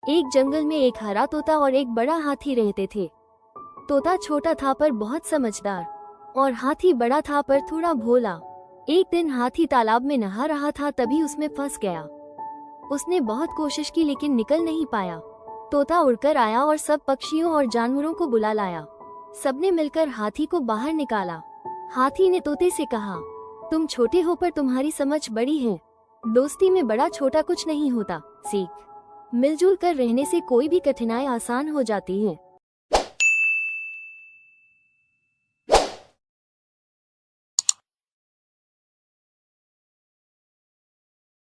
एक जंगल में एक हरा तोता और एक बड़ा हाथी रहते थे। तोता छोटा था पर बहुत समझदार, और हाथी बड़ा था पर थोड़ा भोला। एक दिन हाथी तालाब में नहा रहा था, तभी उसमें फंस गया। उसने बहुत कोशिश की लेकिन निकल नहीं पाया। तोता उड़कर आया और सब पक्षियों और जानवरों को बुला लाया। सबने मिलकर हाथी को बाहर निकाला। हाथी ने तोते से कहा, तुम छोटे हो पर तुम्हारी समझ बड़ी है। दोस्ती में बड़ा छोटा कुछ नहीं होता। सीख, मिलजुल कर रहने से कोई भी कठिनाई आसान हो जाती है।